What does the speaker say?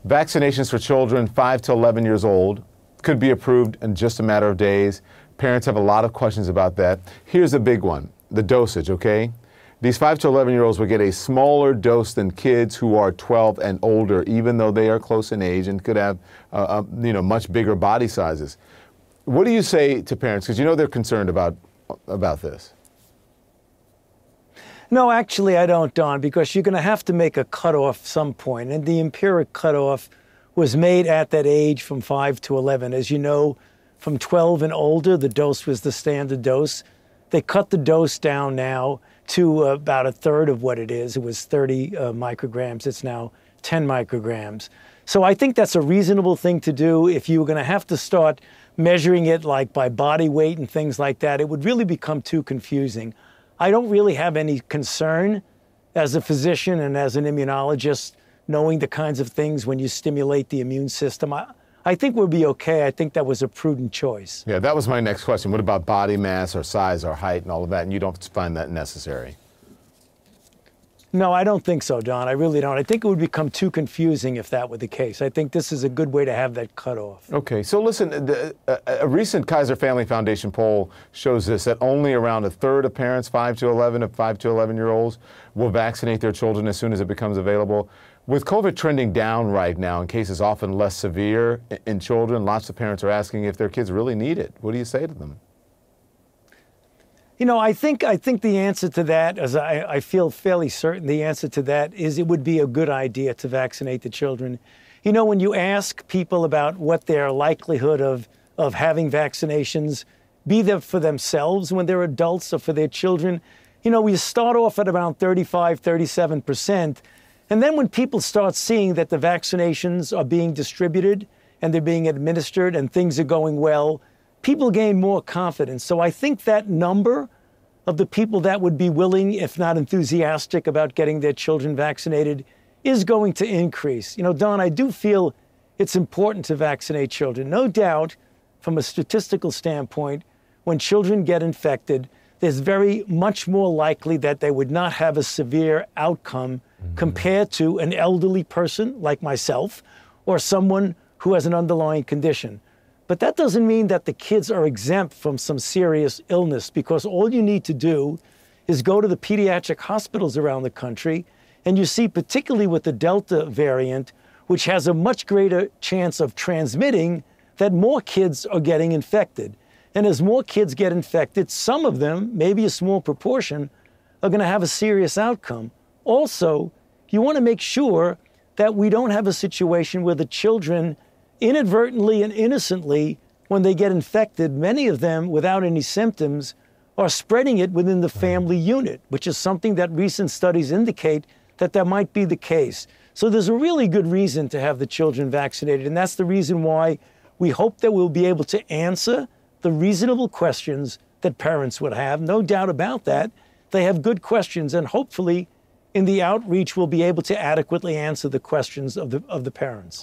Vaccinations for children 5 to 11 years old could be approved in just a matter of days. Parents have a lot of questions about that. Here's a big one, the dosage, okay? These 5 to 11-year-olds will get a smaller dose than kids who are 12 and older, even though they are close in age and could have, much bigger body sizes. What do you say to parents? Because you know they're concerned about this. No, actually, I don't, Don, because you're going to have to make a cutoff some point. And the empiric cutoff was made at that age from 5 to 11. As you know, from 12 and older, the dose was the standard dose. They cut the dose down now to about a third of what it is. It was 30 micrograms. It's now 10 micrograms. So I think that's a reasonable thing to do. If you were going to have to start measuring it like by body weight and things like that, it would really become too confusing. I don't really have any concern as a physician and as an immunologist knowing the kinds of things when you stimulate the immune system. I think we'll be okay. I think that was a prudent choice. Yeah, that was my next question. What about body mass or size or height and all of that? And you don't find that necessary? No, I don't think so, Don. I really don't. I think it would become too confusing if that were the case. I think this is a good way to have that cutoff. Okay, so listen, a recent Kaiser Family Foundation poll shows this, that only around a third of parents, 5 to 11-year-olds, will vaccinate their children as soon as it becomes available. With COVID trending down right now and cases often less severe in children, lots of parents are asking if their kids really need it. What do you say to them? You know, I think the answer to that, as I feel fairly certain the answer to that is it would be a good idea to vaccinate the children. You know, when you ask people about what their likelihood of having vaccinations, be them for themselves when they're adults or for their children, you know, we start off at around 35, 37%. And then when people start seeing that the vaccinations are being distributed and they're being administered and things are going well, people gain more confidence. So I think that number of the people that would be willing, if not enthusiastic, about getting their children vaccinated is going to increase. You know, Don, I do feel it's important to vaccinate children. No doubt, from a statistical standpoint, when children get infected, there's very much more likely that they would not have a severe outcome compared to an elderly person like myself or someone who has an underlying condition. But that doesn't mean that the kids are exempt from some serious illness, because all you need to do is go to the pediatric hospitals around the country, and you see, particularly with the Delta variant, which has a much greater chance of transmitting, that more kids are getting infected. And as more kids get infected, some of them, maybe a small proportion, are going to have a serious outcome. Also, you want to make sure that we don't have a situation where the children inadvertently and innocently, when they get infected, many of them without any symptoms, are spreading it within the family unit, which is something that recent studies indicate that might be the case. So there's a really good reason to have the children vaccinated, and that's the reason why we hope that we'll be able to answer the reasonable questions that parents would have. No doubt about that. They have good questions, and hopefully in the outreach we'll be able to adequately answer the questions of the parents.